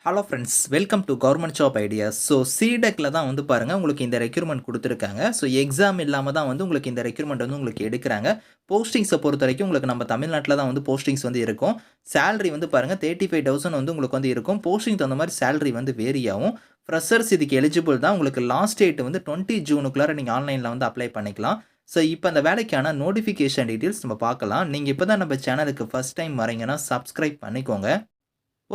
Hello friends, welcome to government job ideas. So சிடெக்கில் தான் வந்து பாருங்கள் உங்களுக்கு இந்த ரெக்யூர்மெண்ட் கொடுத்துருக்காங்க. ஸோ எக்ஸாம் இல்லாமல் தான் வந்து உங்களுக்கு இந்த ரெக்யூர்மெண்ட் வந்து உங்களுக்கு எடுக்கிறாங்க. போஸ்டிங்ஸை பொறுத்த வரைக்கும் உங்களுக்கு நம்ம தமிழ்நாட்டில் தான் வந்து போஸ்டிங்ஸ் வந்து இருக்கும். சேலரி வந்து பாருங்கள் 35,000 வந்து உங்களுக்கு வந்து இருக்கும். போஸ்டிங் தகுந்த மாதிரி சேலரி வந்து வேரி ஆகும். ஃப்ரெஷர்ஸ் இதுக்கு எலிஜிபிள் தான். உங்களுக்கு லாஸ்ட் டேட் வந்து 20 ஜூனுக்குள்ளார நீங்கள் ஆன்லைனில் வந்து அப்ளை பண்ணிக்கலாம். ஸோ இப்போ அந்த வேலைக்கான நோட்டிஃபிகேஷன் டீட்டெயில்ஸ் நம்ம பார்க்கலாம். நீங்கள் இப்போ தான் நம்ம சேனலுக்கு ஃபஸ்ட் டைம் வரீங்கன்னா சப்ஸ்கிரைப் பண்ணிக்கோங்க.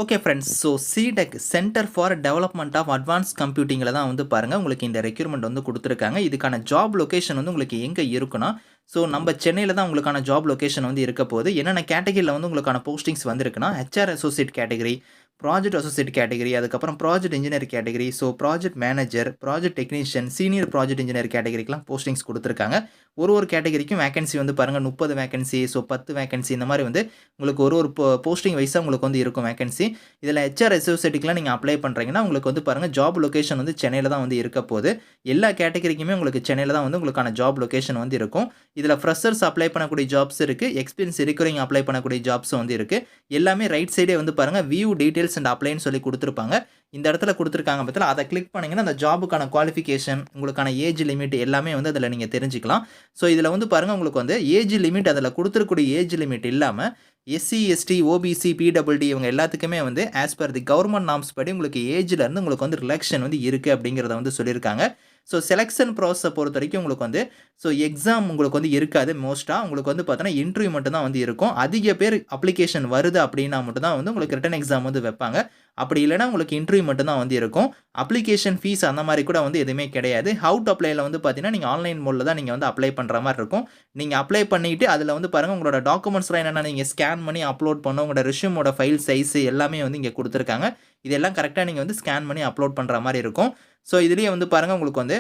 Okay friends, so CDAC centre for development of advance கம்ப்யூட்டிங்கில் தான் வந்து பாருங்கள் உங்களுக்கு இந்த ரெக்யூர்மெண்ட் வந்து கொடுத்துருக்காங்க. இதுக்கான ஜாப் லொக்கேஷன் வந்து உங்களுக்கு எங்கே இருக்குன்னா, ஸோ நம்ம சென்னையில் தான் உங்களுக்கான ஜாப் லொக்கேஷன் வந்து இருக்க போகுது. என்னென்ன கேட்டகரியில் வந்து உங்களுக்கான போஸ்டிங்ஸ் வந்திருக்குன்னா, HR associate category, project associate category, அதுக்கப்புறம் project engineer category, so project manager, project technician, senior project engineer கேட்டகரிக்கெலாம் போஸ்டிங்ஸ் கொடுத்துருக்காங்க. ஒரு கேட்டகரிக்கும் வேகன்சி வந்து பாருங்கள் 30 வேகன்சி, ஸோ 10 வேகன்சி இந்த மாதிரி வந்து உங்களுக்கு ஒரு போஸ்டிங் வைஸாக உங்களுக்கு வந்து இருக்கும் வேகன்சி. இதில் ஹெச்ஆர் அசோசியேட்டுக்குலாம் நீங்கள் அப்ளை பண்ணுறீங்கன்னா உங்களுக்கு வந்து பாருங்கள் ஜாப் லொக்கேஷன் வந்து சென்னையில் தான் வந்து இருக்க போகுது. எல்லா கேட்டகரிக்குமே உங்களுக்கு சென்னையில் தான் வந்து உங்களுக்கான ஜாப் லொக்கேஷன் வந்து இருக்கும். இதில் ஃப்ரெஷர்ஸ் அப்ளை பண்ணக்கூடிய ஜாப்ஸ் இருக்குது, எக்ஸ்பீரியன்ஸ் இருக்கிறவங்க அப்ளை பண்ணக்கூடிய ஜாப்ஸும் வந்து இருக்குது. எல்லாமே ரைட் சைடே வந்து பாருங்கள் வியூ டீட்டெயில்ஸ் அண்ட் அப்ளைன்னு சொல்லி கொடுத்துருப்பாங்க. இந்த இடத்துல கொடுத்துருக்காங்க பற்றில அதை கிளிக் பண்ணிங்கன்னா அந்த ஜாபுக்கான குவாலிஃபிகேஷன், உங்களுக்கான ஏஜ் லிமிட் எல்லாமே வந்து அதில் நீங்கள் தெரிஞ்சுக்கலாம். ஸோ இதில் வந்து பாருங்கள் உங்களுக்கு வந்து ஏஜ் லிமிட் அதில் கொடுத்துருக்கூடிய ஏஜ் லிமிட் இல்லாமல் எஸ்சி, எஸ்டி, ஓபிசி, பிடபிள்டி இவங்க எல்லாத்துக்குமே வந்து as per the government norms படி உங்களுக்கு ஏஜ்லேருந்து உங்களுக்கு வந்து ரிலாக்ஷன் வந்து இருக்குது அப்படிங்கிறத வந்து சொல்லியிருக்காங்க. ஸோ செலெக்ஷன் ப்ராசஸை பொறுத்த வரைக்கும் உங்களுக்கு வந்து ஸோ எக்ஸாம் உங்களுக்கு வந்து இருக்காது. மோஸ்ட்டாக உங்களுக்கு வந்து பார்த்தோன்னா இன்டர்வியூ மட்டும் தான் வந்து இருக்கும். அதிக பேர் அப்ளிகேஷன் வருது அப்படின்னா மட்டும் தான் வந்து உங்களுக்கு ரிட்டன் எக்ஸாம் வந்து வைப்பாங்க. அப்படி இல்லைனா உங்களுக்கு இன்டர்வியூ மட்டும் தான் வந்து இருக்கும். அப்ளிகேஷன் ஃபீஸ் அந்த மாதிரி கூட வந்து எதுவுமே கிடையாது. ஹவு டு அப்ளைல வந்து பார்த்தீங்கன்னா நீங்கள் ஆன்லைன் மோடில் தான் நீங்கள் வந்து அப்ளை பண்ணுற மாதிரி இருக்கும். நீங்கள் அப்ளை பண்ணிவிட்டு அதில் வந்து பாருங்கள் உங்களோட டாக்குமெண்ட்ஸ்லாம் என்னென்ன நீங்கள் ஸ்கேன் பண்ணி அப்லோட் பண்ணணும். உங்களோட ரெஸ்யூமோட ஃபைல் சைஸ் எல்லாமே வந்து இங்கே கொடுத்துருக்காங்க. இதெல்லாம் கரெக்டாக நீங்கள் வந்து ஸ்கேன் பண்ணி அப்லோட் பண்ணுற மாதிரி இருக்கும். ஸோ இதுலேயே வந்து பாருங்கள் உங்களுக்கு வந்து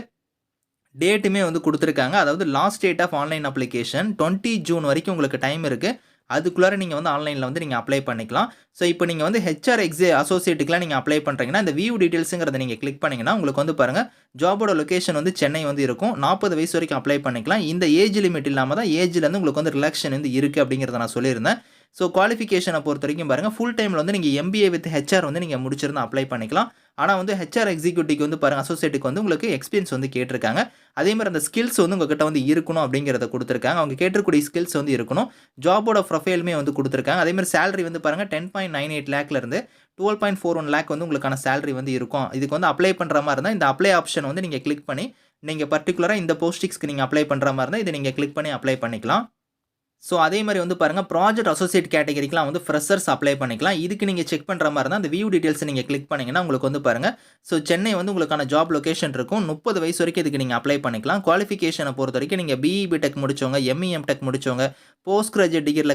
டேட்டுமே வந்து கொடுத்துருக்காங்க. அதாவது last date of online application 20 June வரைக்கும் உங்களுக்கு டைம் இருக்குது. அதுக்குள்ளார நீங்கள் வந்து ஆன்லைனில் வந்து நீங்கள் அப்ளை பண்ணிக்கலாம். ஸோ இப்போ நீங்கள் வந்து ஹெச்ஆர் அசோசியேட்டுக்குலாம் நீங்கள் அப்ளை பண்ணுறீங்கன்னா இந்த வியூ டீட்டெயில்ஸுங்கிறத நீங்கள் கிளிக் பண்ணிங்கன்னா உங்களுக்கு வந்து பாருங்கள் ஜாபோட லொக்கேஷன் வந்து சென்னை வந்து இருக்கும். 40 வயசு வரைக்கும் அப்ளை பண்ணிக்கலாம். இந்த ஏஜ் லிமிட் இல்லாமல் தான் ஏஜ்லேருந்து உங்களுக்கு வந்து ரிலாக்ஷன் வந்து இருக்குது அப்படிங்கிறத நான் சொல்லியிருந்தேன். ஸோ குவாலிஃபிகேஷனை பொறுத்த வரைக்கும் பாருங்கள் ஃபுல் டைமில் வந்து நீங்கள் எம்பிஏ வித் ஹெச்ஆர் வந்து நீங்கள் முடிச்சிருந்தா அப்ளை பண்ணிக்கலாம். ஆனால் வந்து ஹெச்ஆர் எக்ஸிக்யூட்டிவ்க்கு வந்து பாருங்கள் அசோசியேட்டுக்கு வந்து உங்களுக்கு எக்ஸ்பீரியன்ஸ் வந்து கேட்டிருக்காங்க. அதே மாதிரி அந்த ஸ்கில்ஸ் வந்து உங்ககிட்ட வந்து இருக்கணும் அப்படிங்கிறத கொடுத்துருக்காங்க. அவங்க கேட்டிருக்கூடிய ஸ்கில்ஸ் வந்து இருக்கணும். ஜாபோட ப்ரொஃபைலுமே வந்து கொடுத்துருக்காங்க. அதே மாதிரி சேலரி வந்து பாருங்கள் 10.98 லேக்லேருந்து 12.41 லேக் வந்து உங்களுக்கான சேலரி வந்து இருக்கும். இதுக்கு வந்து அப்ளை பண்ணுற மாதிரி இருந்தால் இந்த அப்ளை ஆப்ஷன் வந்து நீங்கள் கிளிக் பண்ணி நீங்கள் பர்டிகுலராக இந்த போஸ்டிங்ஸ்க்கு நீங்கள் அப்ளை பண்ணுற மாதிரி இருந்தால் இதை நீங்கள் கிளிக் பண்ணி அப்ளை பண்ணிக்கலாம். ஸோ அதே மாதிரி வந்து பாருங்கள் ப்ராஜெக்ட் அசோசியேட் கேட்டகரிக்கெலாம் வந்து ஃப்ரெஷர்ஸ் அப்ளை பண்ணிக்கலாம். இதுக்கு நீங்கள் செக் பண்ணுற மாதிரி இருந்தால் அந்த வியூ டீட்டெயில்ஸ் நீங்கள் கிளிக் பண்ணிங்கன்னா உங்களுக்கு வந்து பாருங்கள் ஸோ சென்னை வந்து உங்களுக்கான ஜாப் லொக்கேஷன் இருக்கும். 30 வயசு வரைக்கும் இதுக்கு நீங்கள் அப்ளை பண்ணிக்கலாம். குவாலிஃபிகேஷனை பொறுத்த வரைக்கும் நீங்கள் பிஇ பிடெக் முடிச்சவங்க, எம்இ டெக் முடிச்சவங்க, போஸ்ட் கிராஜுவேட் டிகிரியில்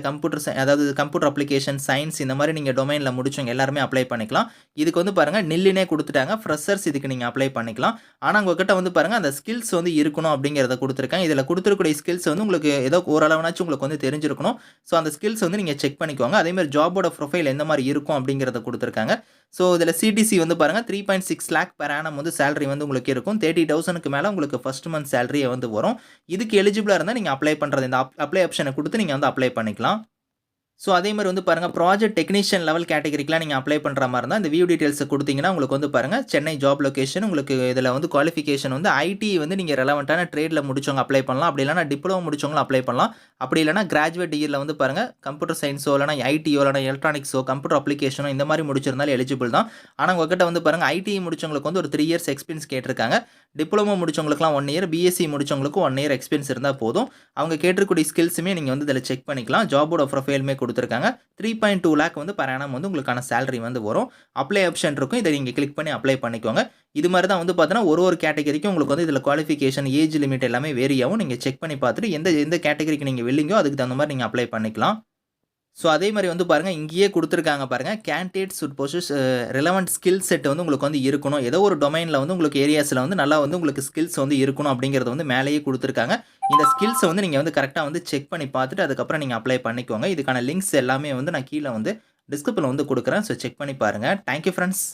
அதாவது கம்ப்யூட்டர் அப்ளிகேஷன் சயின்ஸ் இந்த மாதிரி நீங்கள் டொமைனில் முடிச்சவங்க எல்லாருமே அப்ளை பண்ணிக்கலாம். இதுக்கு வந்து பாருங்கள் நில்லுனே கொடுத்துட்டாங்க. ஃப்ரெஷர்ஸ் இதுக்கு நீங்கள் அப்ளை பண்ணிக்கலாம். ஆனால் உங்ககிட்ட வந்து பாருங்கள் அந்த ஸ்கில்ஸ் வந்து இருக்கணும் அப்படிங்கிறத கொடுத்துருக்காங்க. இதில் கொடுத்துருக்கூடிய ஸ்கில்ஸ் வந்து உங்களுக்கு ஏதோ ஓரளவுனாச்சும் உங்களுக்கு வந்து தெரிஞ்சிருக்கணும். ஸோ அந்த ஸ்கில்ஸ் வந்து நீங்கள் செக் பண்ணிக்கோங்க. அதே மாதிரி ஜாபோட ப்ரொஃபைல் எந்த மாதிரி இருக்கும் அப்படிங்கிறத கொடுத்துருக்காங்க. ஸோ இதில் சிடிசி வந்து பாருங்கள் 3.6 லேக் பெர் ஆனம் வந்து சேலரி வந்து உங்களுக்கு இருக்கும். 30,000க்கு மேலே உங்களுக்கு ஃபர்ஸ்ட் மந்த் சேலரியே வந்து வரும். இதுக்கு எலிஜிபிளாக இருந்தால் நீங்கள் அப்ளை பண்ணுறது இந்த அப்ளை ஆப்ஷனை கொடுத்து நீங்கள் வந்து அப்ளை பண்ணிக்கலாம். ஸோ அதே மாதிரி வந்து பாருங்கள் ப்ராஜெக்ட் டெக்னீஷியன் லெவல் கேட்டகரிக்கெலாம் நீங்கள் அப்ளை பண்ணுற மாதிரி இருந்தால் இந்த வியூ டீட்டெயில்ஸை கொடுத்தீங்கன்னா உங்களுக்கு வந்து பாருங்கள் சென்னை ஜாப் லொக்கேஷன் உங்களுக்கு இதில் வந்து குவாலிஃபிகேஷன் வந்து ஐடி வந்து நீங்கள் ரெலவெண்ட்டான ட்ரேடில் முடிச்சவங்க அப்ளை பண்ணலாம். அப்படி இல்லைனா டிப்ளமோ முடிச்சவங்களும் அப்ளை பண்ணலாம். அப்படி இல்லைனா கிராஜுவேட் டிகிரியில் வந்து பாருங்கள் கம்ப்யூட்டர் சயின்ஸோ இல்லைனா ஐடியோ இல்லைனா எலக்ட்ரானிக்ஸோ கம்ப்யூட்டர் அப்ளிகேஷனோ இந்த மாதிரி முடிச்சிருந்தாலும் எலிஜிபிள் தான். ஆனால் உங்ககிட்ட வந்து பாருங்கள் ஐடி முடிச்சவங்களுக்கு வந்து ஒரு 3 இயர்ஸ் எக்ஸ்பீரியன்ஸ் கேட்டிருக்காங்க. டிப்ளமோ முடிச்சவங்களுக்குலாம் 1 இயர், பிஎஸ்சி முடிச்சவங்களுக்கு 1 இயர் எக்ஸ்பீரியன்ஸ் இருந்தால் போதும். அவங்க கேட்டிருக்கூடிய ஸ்கில்ஸுமே நீங்கள் வந்து இதில் செக் பண்ணிக்கலாம். ஜாபோட ப்ரொஃபைலுமே கொடுத்துருக்காங்க. 3.2 லேக் வந்து பெர் ஆனம் வந்து உங்களுக்கான சேலரி வந்து வரும். அப்ளை ஆப்ஷன் இருக்கும். இதை நீங்கள் கிளிக் பண்ணி அப்ளை பண்ணிக்கோங்க. இது மாதிரி தான் வந்து பார்த்தீங்கன்னா ஒரு கேட்டகரிக்கும் உங்களுக்கு வந்து இதில் குவாலிஃபிகேஷன், ஏஜ் லிமிட் எல்லாமே வேரி ஆகும். நீங்கள் செக் பண்ணி பார்த்துட்டு எந்த கேட்டகரிக்கு நீங்கள் வில்லிங்கோ அதுக்கு தகுந்த மாதிரி நீங்கள் அப்ளை பண்ணிக்கலாம். ஸோ அதே மாதிரி வந்து பாருங்கள் இங்கேயே கொடுத்துருக்காங்க பாருங்கள் கேண்டிடேட் சுட் பொசஸ் ரிலவெண்ட் ஸ்கில் செட் வந்து உங்களுக்கு வந்து இருக்கணும். ஏதோ ஒரு டொமைனில் வந்து உங்களுக்கு ஏரியாஸில் வந்து நல்லா வந்து உங்களுக்கு ஸ்கில்ஸ் வந்து இருக்கணும் அப்படிங்கிறத வந்து மேலேயே கொடுத்துருக்காங்க. இந்த ஸ்கில்ஸை வந்து நீங்கள் வந்து கரெக்டாக வந்து செக் பண்ணி பார்த்துட்டு அதுக்கப்புறம் நீங்கள் அப்ளை பண்ணிக்கோங்க. இதுக்கான லிங்க்ஸ் எல்லாமே வந்து நான் கீழே வந்து டிஸ்கிரிப்ஷனில் வந்து கொடுக்குறேன். ஸோ செக் பண்ணி பாருங்கள். Thank you friends.